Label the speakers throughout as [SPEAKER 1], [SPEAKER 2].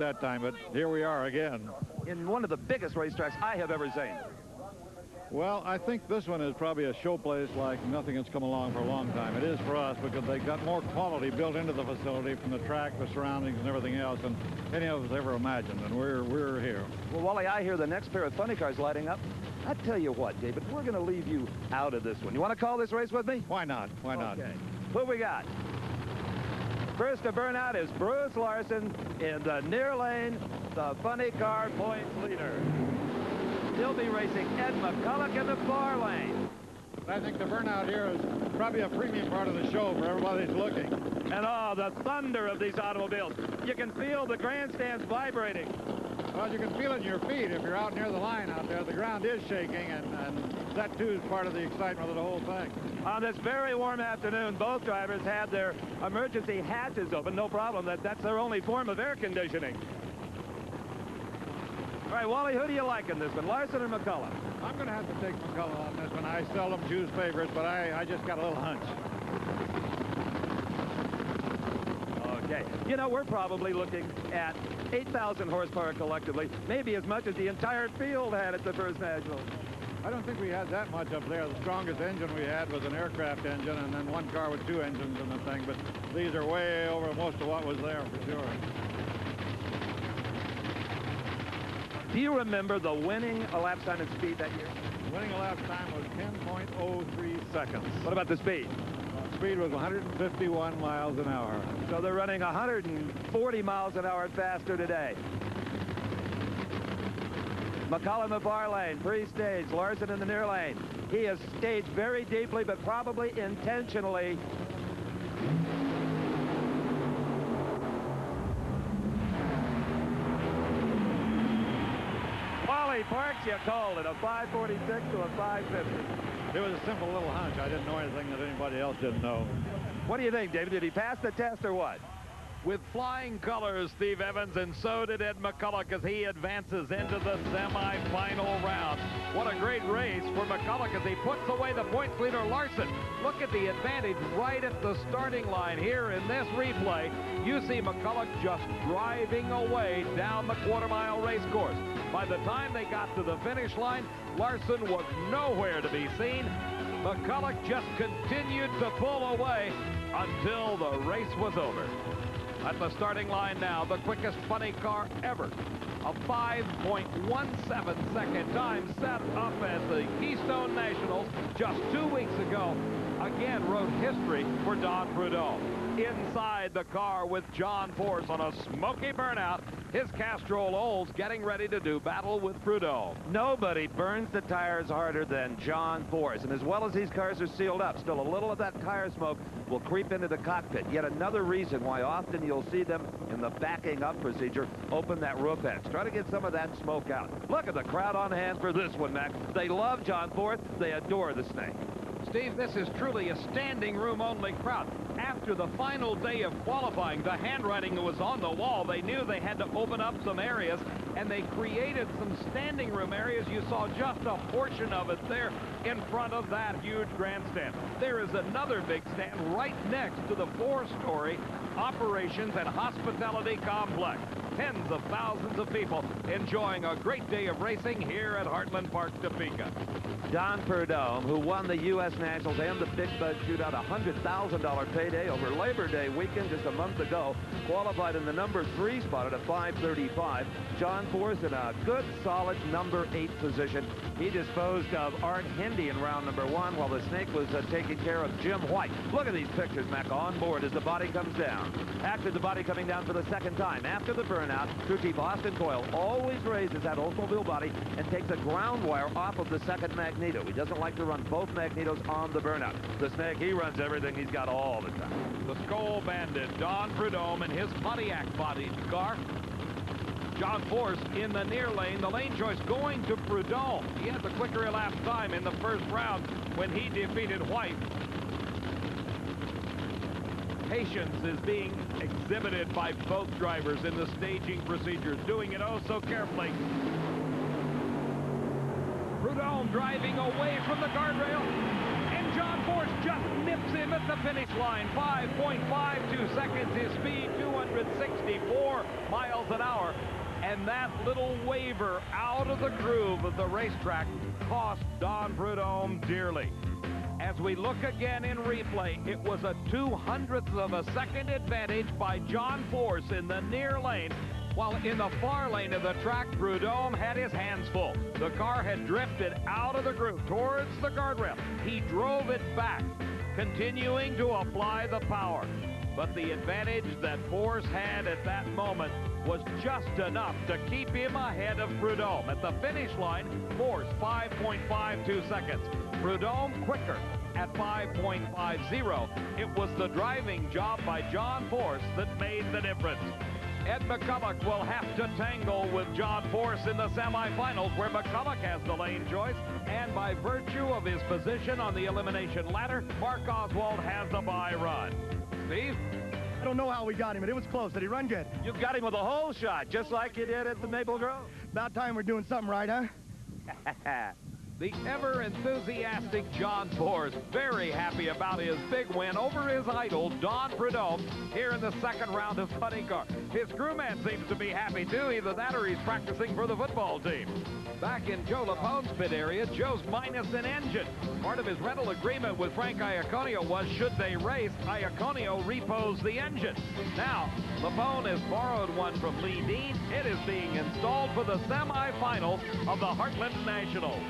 [SPEAKER 1] that time, but here we are again.
[SPEAKER 2] In one of the biggest racetracks I have ever seen.
[SPEAKER 1] Well, I think this one is probably a show place like nothing that's come along for a long time. It is for us because they got more quality built into the facility from the track, the surroundings, and everything else than any of us ever imagined, and we're here.
[SPEAKER 2] Well, Wally, I hear the next pair of funny cars lighting up. I tell you what, David, we're going to leave you out of this one. You want to call this race with me?
[SPEAKER 1] Why not? Why not?
[SPEAKER 2] Okay. Who we got? First to burn out is Bruce Larson in the near lane, the funny car points leader. He'll be racing Ed McCulloch in the far lane.
[SPEAKER 1] I think the burnout here is probably a premium part of the show for everybody who's looking.
[SPEAKER 2] And oh, the thunder of these automobiles. You can feel the grandstands vibrating.
[SPEAKER 1] Well, you can feel it in your feet if you're out near the line out there. The ground is shaking, and that, too, is part of the excitement of the whole thing.
[SPEAKER 2] On this very warm afternoon, both drivers had their emergency hatches open. No problem. That's their only form of air conditioning. All right, Wally, who do you like in this one, Larson or McCulloch?
[SPEAKER 1] I'm going to have to take McCulloch on this one. I seldom choose favorites, but I just got a little hunch.
[SPEAKER 2] Okay. You know, we're probably looking at 8,000 horsepower collectively, maybe as much as the entire field had at the first National.
[SPEAKER 1] I don't think we had that much up there. The strongest engine we had was an aircraft engine, and then one car with two engines in the thing, but these are way over most of what was there for sure.
[SPEAKER 2] Do you remember the winning elapsed time and speed that year?
[SPEAKER 1] Winning elapsed time was 10.03 seconds.
[SPEAKER 2] What about the speed?
[SPEAKER 1] Speed was 151 miles an hour.
[SPEAKER 2] So they're running 140 miles an hour faster today. McCulloch in the far lane, pre-stage. Larson in the near lane. He is staged very deeply, but probably intentionally. Wally parks you cold at a 546 to a 550.
[SPEAKER 1] It was a simple little hunch. I didn't know anything that anybody else didn't know.
[SPEAKER 2] What do you think, David? Did he pass the test or what?
[SPEAKER 3] With flying colors, Steve Evans, and so did Ed McCulloch as he advances into the semi-final round. What a great race for McCulloch as he puts away the points leader Larson. Look at the advantage right at the starting line here in this replay. You see McCulloch just driving away down the quarter-mile race course. By the time they got to the finish line, Larson was nowhere to be seen. McCulloch just continued to pull away until the race was over. At the starting line now, the quickest funny car ever. A 5.17 second time set up at the Keystone Nationals just 2 weeks ago. Again, wrote history for Don Prudhomme. Inside the car with John Force on a smoky burnout, his Castrol Olds getting ready to do battle with Prudhomme.
[SPEAKER 2] Nobody burns the tires harder than John Force, and as well as these cars are sealed up, still a little of that tire smoke will creep into the cockpit. Yet another reason why often you'll see them in the backing up procedure open that roof hatch. Try to get some of that smoke out. Look at the crowd on hand for this one, Mac. They love John Force. They adore the snake.
[SPEAKER 3] Steve, this is truly a standing room only crowd. After the final day of qualifying, the handwriting was on the wall. They knew they had to open up some areas, and they created some standing room areas. You saw just a portion of it there in front of that huge grandstand. There is another big stand right next to the four-story operations and hospitality complex. Tens of thousands of people enjoying a great day of racing here at Heartland Park, Topeka.
[SPEAKER 2] Don Prudhomme, who won the U.S. Nationals and the Big Bud Shootout, $100,000 payday over Labor Day weekend just a month ago, qualified in the number 3 spot at a 5:35. John Force in a good, solid number 8 position. He disposed of Art Hendy in round number 1 while the snake was taking care of Jim White. Look at these pictures, Mac, on board as the body comes down. After the body coming down for the second time, after the burnout, crew chief Austin Coyle always raises that Oldsmobile body and takes a ground wire off of the second magneto. He doesn't like to run both magnetos on the burnout. The snake, he runs everything he's got all the time.
[SPEAKER 3] The Skull Bandit, Don Prudhomme, in his Pontiac bodied car. John Force in the near lane. The lane choice going to Prudhomme. He had the quicker elapsed time in the first round when he defeated White. Patience is being exhibited by both drivers in the staging procedures, doing it oh so carefully. Prudhomme driving away from the guardrail. John Force just nips him at the finish line. 5.52 seconds his speed, 264 miles an hour. And that little waver out of the groove of the racetrack cost Don Prudhomme dearly. As we look again in replay, it was a 200th of a second advantage by John Force in the near lane, while in the far lane of the track, Prudhomme had his hands full. The car had drifted out of the groove towards the guardrail. He drove it back, continuing to apply the power. But the advantage that Force had at that moment was just enough to keep him ahead of Prudhomme. At the finish line, Force 5.52 seconds. Prudhomme quicker at 5.50. It was the driving job by John Force that made the difference. Ed McCulloch will have to tangle with John Force in the semifinals, where McCulloch has the lane choice, and by virtue of his position on the elimination ladder, Mark Oswald has the bye run. Steve?
[SPEAKER 4] I don't know how we got him, but it was close. Did he run good?
[SPEAKER 2] You got him with a hole shot, just like you did at the Maple Grove.
[SPEAKER 4] About time we're doing something right, huh?
[SPEAKER 3] The ever-enthusiastic John Force, very happy about his big win over his idol, Don Prudhomme, here in the second round of Funny Car. His crewman seems to be happy, too. Either that or he's practicing for the football team. Back in Joe Lapone's pit area, Joe's minus an engine. Part of his rental agreement with Frank Iaconio was, should they race, Iaconio repos the engine. Now, Lapone has borrowed one from Lee Dean. It is being installed for the semifinals of the Heartland Nationals.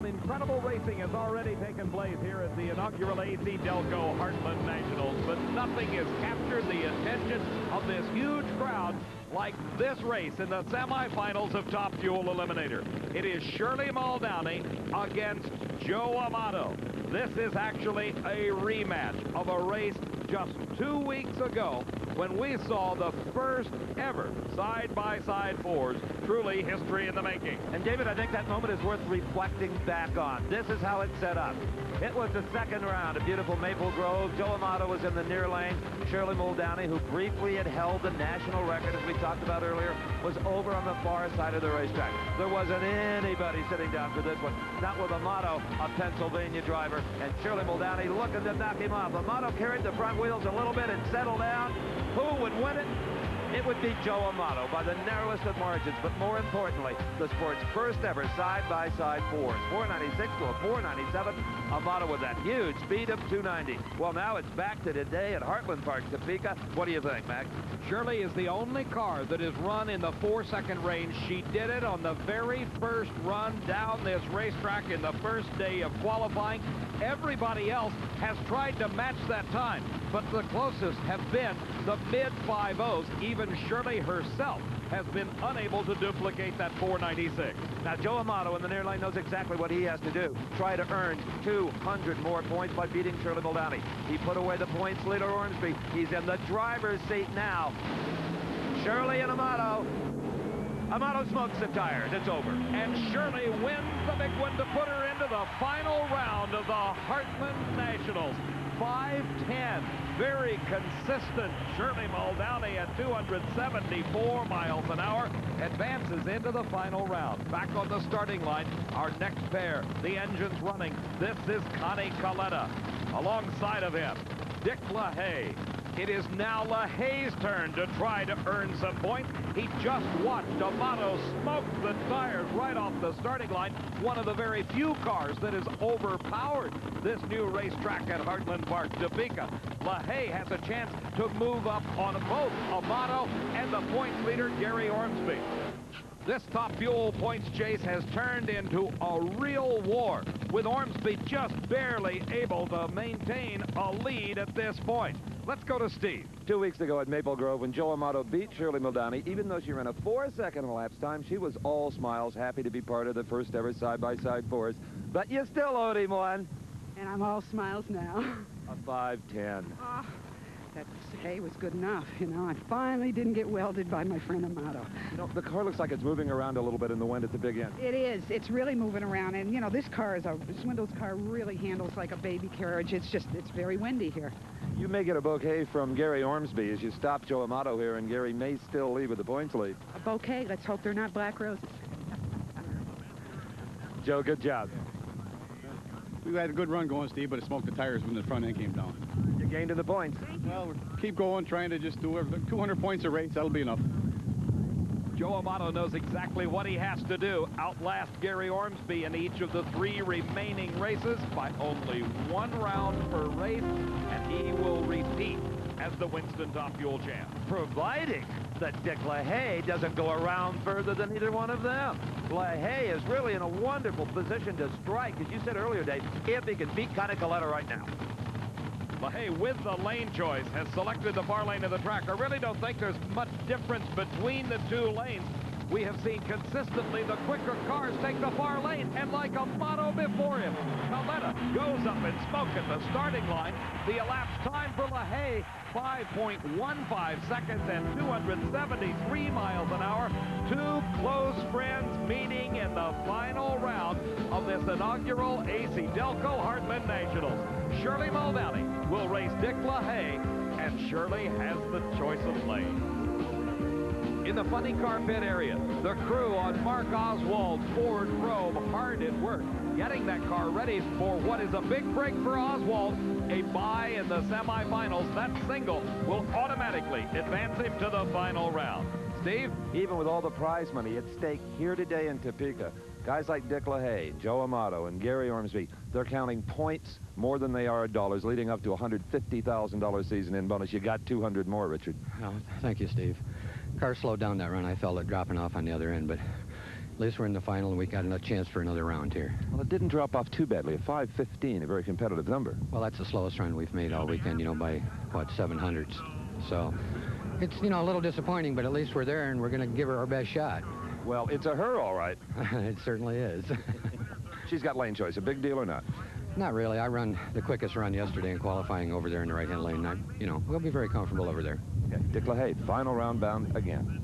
[SPEAKER 3] Incredible racing has already taken place here at the inaugural AC Delco Heartland Nationals, but nothing has captured the attention of this huge crowd like this race in the semifinals of Top Fuel Eliminator. It is Shirley Muldowney against Joe Amato. This is actually a rematch of a race just 2 weeks ago when we saw the first ever side-by-side fours. Truly history in the making.
[SPEAKER 2] And David, I think that moment is worth reflecting back on. This is how it set up. It was the second round, a beautiful Maple Grove. Joe Amato was in the near lane. Shirley Muldowney, who briefly had held the national record, as we talked about earlier, was over on the far side of the racetrack. There wasn't anybody sitting down for this one. Not with Amato, a Pennsylvania driver, and Shirley Muldowney looking to knock him off. Amato carried the front wheels a little bit and settled down. Who would win it? It would be Joe Amato by the narrowest of margins, but more importantly, the sport's first ever side-by-side fours. 496 to a 497. Amato with that huge speed of 290. Well, now it's back to today at Heartland Park, Topeka. What do you think, Mac?
[SPEAKER 3] Shirley is the only car that is run in the 4-second range. She did it on the very first run down this racetrack in the first day of qualifying. Everybody else has tried to match that time, but the closest have been the mid-5.0s. Even Shirley herself has been unable to duplicate that 496.
[SPEAKER 2] Now, Joe Amato in the near lane knows exactly what he has to do. Try to earn 200 more points by beating Shirley Muldowney. He put away the points leader, Ormsby. He's in the driver's seat now. Shirley and Amato. Amato smokes the tires. It's over.
[SPEAKER 3] And Shirley wins the big one to put her into the final round of the Heartland Nationals. 5:10. Very consistent. Shirley Muldowney at 274 miles an hour advances into the final round. Back on the starting line, our next pair. The engine's running. This is Connie Coletta. Alongside of him, Dick LaHaye. It is now LaHaye's turn to try to earn some points. He just watched Amato smoke the tires right off the starting line. One of the very few cars that has overpowered this new racetrack at Heartland Park, Topeka. LaHaye has a chance to move up on both Amato and the points leader, Gary Ormsby. This Top Fuel points chase has turned into a real war, with Ormsby just barely able to maintain a lead at this point. Let's go to Steve.
[SPEAKER 2] 2 weeks ago at Maple Grove, when Joe Amato beat Shirley Muldowney, even though she ran a 4-second elapsed time, she was all smiles, happy to be part of the first ever side-by-side fours. But you still owed him one.
[SPEAKER 5] And I'm all smiles now.
[SPEAKER 2] A 5:10.
[SPEAKER 5] Oh, that hay was good enough, you know. I finally didn't get welded by my friend Amato.
[SPEAKER 2] You know, the car looks like it's moving around a little bit in the wind at the big end.
[SPEAKER 5] It is. It's really moving around. And, you know, this Swindle's car really handles like a baby carriage. It's very windy here.
[SPEAKER 2] You may get a bouquet from Gary Ormsby as you stop Joe Amato here, and Gary may still lead with the points lead.
[SPEAKER 5] A bouquet. Let's hope they're not black roses.
[SPEAKER 2] Joe, good job.
[SPEAKER 6] We had a good run going, Steve, but it smoked the tires when the front end came down.
[SPEAKER 2] You gained to the points.
[SPEAKER 6] Well, we'll keep going, trying to just do 200 points a race. That'll be enough.
[SPEAKER 3] Joe Amato knows exactly what he has to do. Outlast Gary Ormsby in each of the 3 remaining races by only 1 round per race, and he will repeat as the Winston Top Fuel champ.
[SPEAKER 2] Providing that Dick LaHaye doesn't go around further than either one of them. LaHaye is really in a wonderful position to strike, as you said earlier, Dave, if he can beat Canicoletta right now.
[SPEAKER 3] LaHaye, with the lane choice, has selected the far lane of the track. I really don't think there's much difference between the 2 lanes. We have seen consistently the quicker cars take the far lane, and like Amato before him, Coletta goes up in smoke at the starting line. The elapsed time for LaHaye, 5.15 seconds and 273 miles an hour. 2 close friends meeting in the final round of this inaugural AC Delco Heartland Nationals. Shirley Mulvalley will race Dick LaHaye, and Shirley has the choice of lane. In the funny car pit area, the crew on Mark Oswald's Ford Probe hard at work, getting that car ready for what is a big break for Oswald, a bye in the semifinals. That single will automatically advance him to the final round. Steve?
[SPEAKER 2] Even with all the prize money at stake here today in Topeka, guys like Dick LaHaye, Joe Amato, and Gary Ormsby, they're counting points more than they are dollars, leading up to a $150,000 season in bonus. You got 200 more, Richard.
[SPEAKER 7] Oh, thank you, Steve. Car slowed down that run. I felt it dropping off on the other end, but at least we're in the final and we got a chance for another round here.
[SPEAKER 2] Well, it didn't drop off too badly. A 5:15, a very competitive number.
[SPEAKER 7] Well, that's the slowest run we've made all weekend, by, what, 700s. So it's, a little disappointing, but at least we're there and we're going to give her our best shot.
[SPEAKER 2] Well, it's a her, all right.
[SPEAKER 7] It certainly is.
[SPEAKER 2] She's got lane choice. A big deal or not?
[SPEAKER 7] Not really. I run the quickest run yesterday in qualifying over there in the right-hand lane. We'll be very comfortable over there.
[SPEAKER 2] Okay. Dick LaHaye, final round bound again.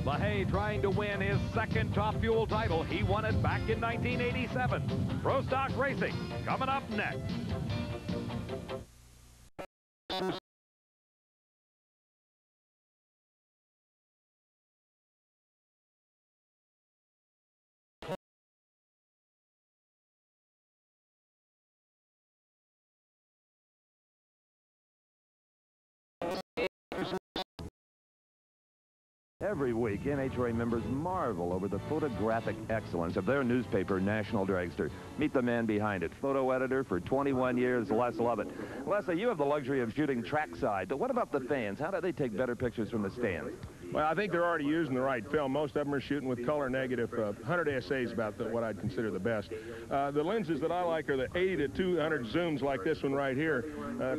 [SPEAKER 3] LaHaye trying to win his 2nd Top Fuel title. He won it back in 1987. Pro Stock Racing coming up next.
[SPEAKER 2] Every week, NHRA members marvel over the photographic excellence of their newspaper, National Dragster. Meet the man behind it, photo editor for 21 years, Les Lovett. Leslie, you have the luxury of shooting trackside, but what about the fans? How do they take better pictures from the stands?
[SPEAKER 8] Well, I think they're already using the right film. Most of them are shooting with color negative. 100 SA is about what I'd consider the best. The lenses that I like are the 80 to 200 zooms like this one right here.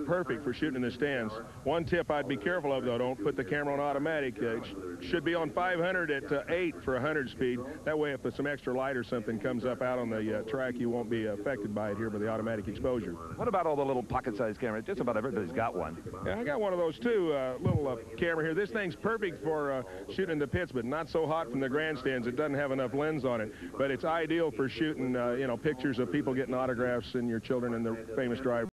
[SPEAKER 8] Perfect for shooting in the stands. One tip I'd be careful of, though, don't put the camera on automatic. It should be on 500 at 8 for 100 speed. That way, if some extra light or something comes up out on the track, you won't be affected by it here by the automatic exposure.
[SPEAKER 2] What about all the little pocket-sized cameras? Just about everybody's got one.
[SPEAKER 8] Yeah, I got one of those, too. Little camera here. This thing's perfect for shooting in the pits, but not so hot from the grandstands. It doesn't have enough lens on it, but it's ideal for shooting, pictures of people getting autographs and your children and the famous driver.